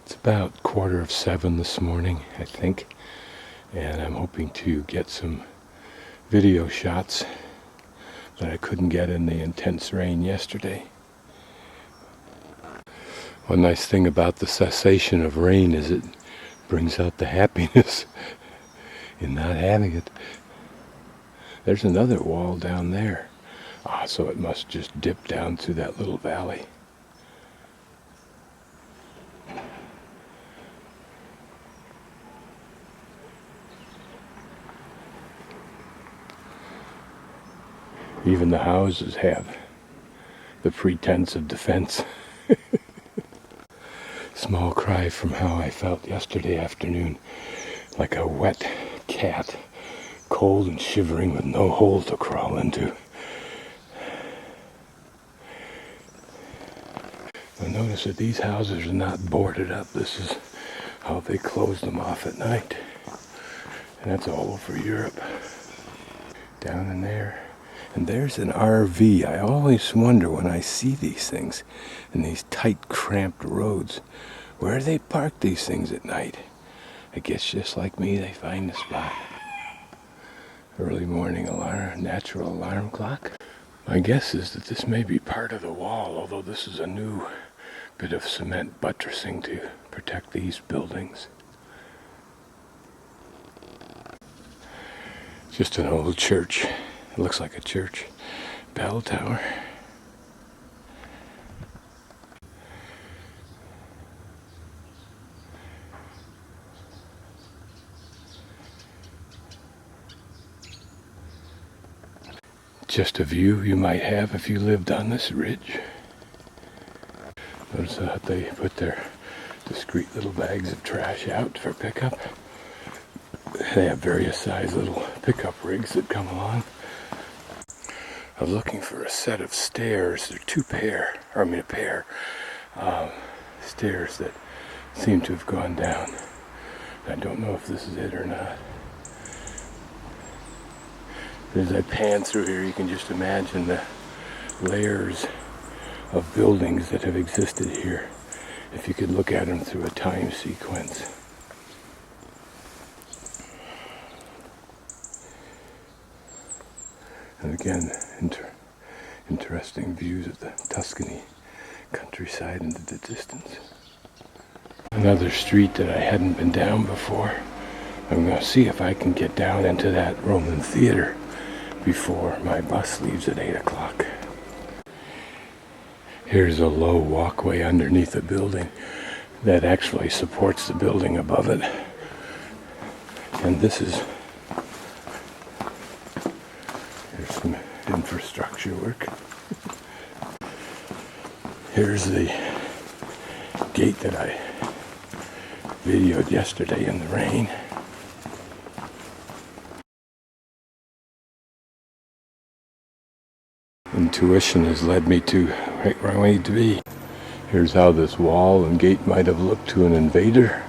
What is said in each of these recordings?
It's about 6:45 this morning, I think, and I'm hoping to get some video shots that I couldn't get in the intense rain yesterday. One nice thing about the cessation of rain is it brings out the happiness in not having it. There's another wall down there. So it must just dip down through that little valley. Even the houses have the pretense of defense. Small cry from how I felt yesterday afternoon, like a wet cat, cold and shivering with no hole to crawl into. Now notice that these houses are not boarded up. This is how they close them off at night. And that's all over Europe. Down in there. And there's an RV. I always wonder when I see these things in these tight, cramped roads, where do they park these things at night? I guess just like me, they find a spot. Early morning alarm, natural alarm clock. My guess is that this may be part of the wall, although this is a new bit of cement buttressing to protect these buildings. Just an old church. It looks like a church bell tower. Just a view you might have if you lived on this ridge. Notice that they put their discreet little bags of trash out for pickup. They have various size little pickup rigs that come along. I was looking for a set of stairs. There are a pair of stairs that seem to have gone down. I don't know if this is it or not. As I pan through here, you can just imagine the layers of buildings that have existed here, if you could look at them through a time sequence. And again, interesting views of the Tuscany countryside into the distance. Another street that I hadn't been down before. I'm going to see if I can get down into that Roman theater before my bus leaves at 8 o'clock. Here's a low walkway underneath a building that actually supports the building above it. And here's some infrastructure work. Here's the gate that I videoed yesterday in the rain. Intuition has led me to right where I need to be. Here's how this wall and gate might have looked to an invader.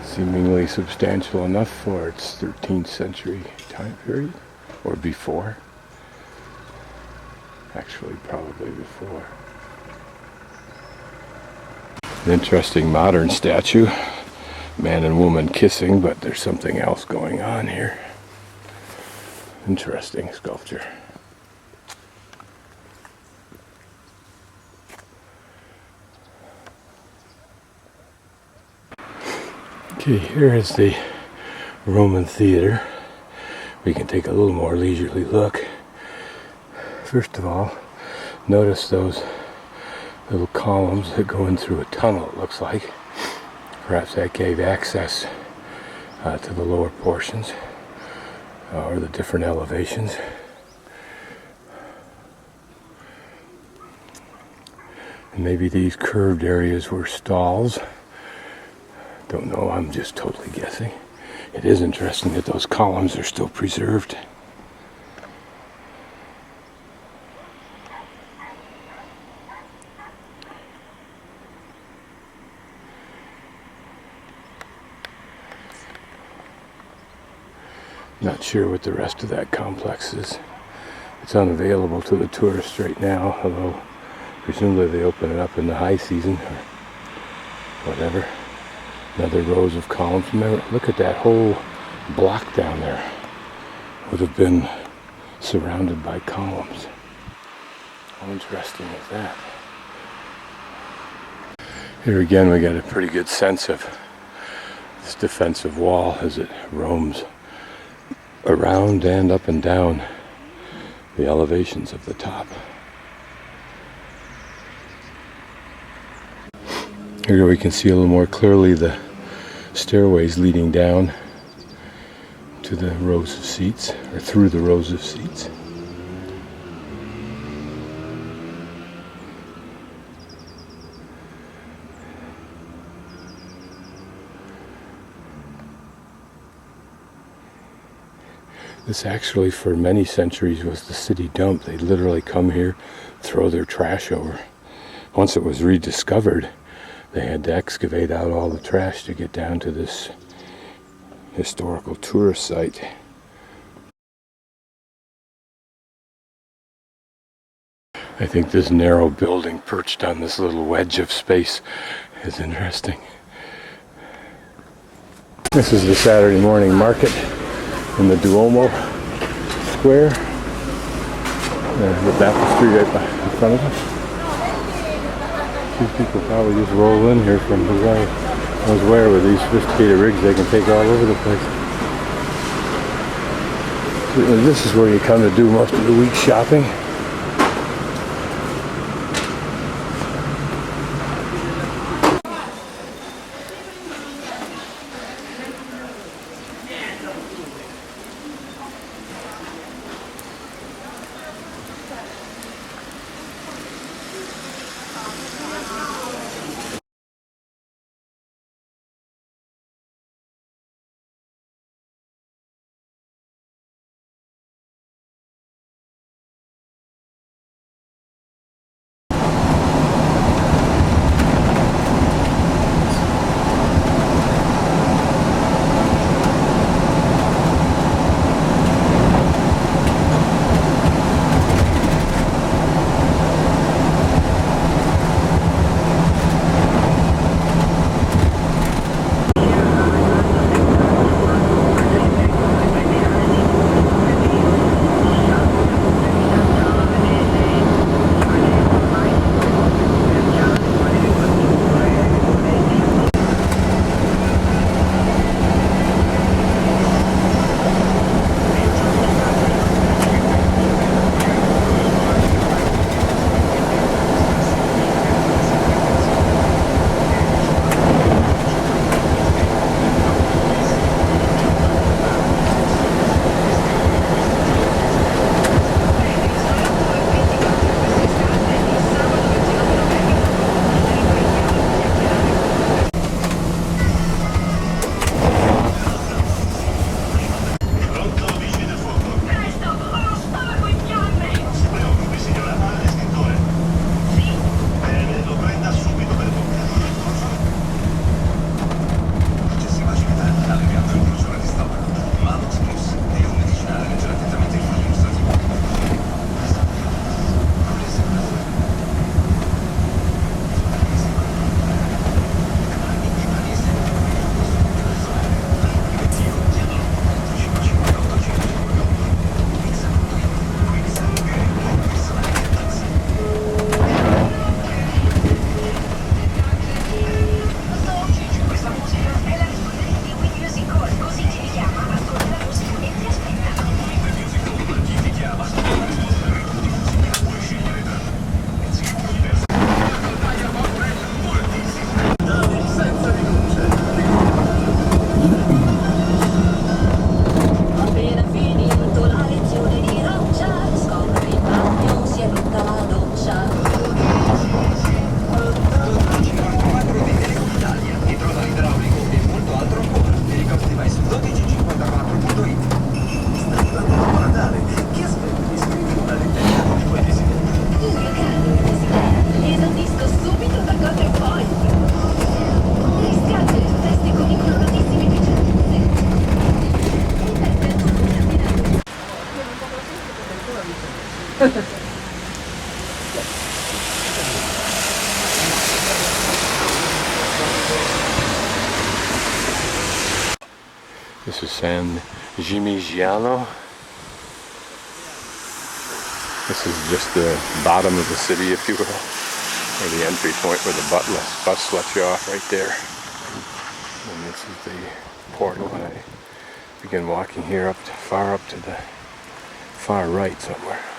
Seemingly substantial enough for its 13th century time period, or before. Actually, probably before. An interesting modern statue. Man and woman kissing, but there's something else going on here. Interesting sculpture. Okay, here is the Roman theater. We can take a little more leisurely look. First of all, notice those little columns that go in through a tunnel, it looks like. Perhaps that gave access to the lower portions or the different elevations. And maybe these curved areas were stalls. Don't know, I'm just totally guessing. It is interesting that those columns are still preserved. Not sure what the rest of that complex is It's unavailable to the tourists right now, although presumably they open it up in the high season or whatever. Another rows of columns. Remember, look at that whole block down there. Would have been surrounded by columns. How interesting is that? Here again we get a pretty good sense of this defensive wall as it roams around and up and down the elevations of the top. Here we can see a little more clearly the stairways leading down to the rows of seats, or through the rows of seats. This actually for many centuries was the city dump. They'd literally come here, throw their trash over. Once it was rediscovered, they had to excavate out all the trash to get down to this historical tourist site. I think this narrow building perched on this little wedge of space is interesting. This is the Saturday morning market in the Duomo Square. The baptistry right in front of us. These people probably just roll in here from who knows where with these sophisticated rigs they can take all over the place. This is where you come to do most of the week's shopping. This is San Gimignano. This is just the bottom of the city, if you will, or the entry point where the bus lets you off right there. And this is the portal, and I begin walking here far up to the far right somewhere.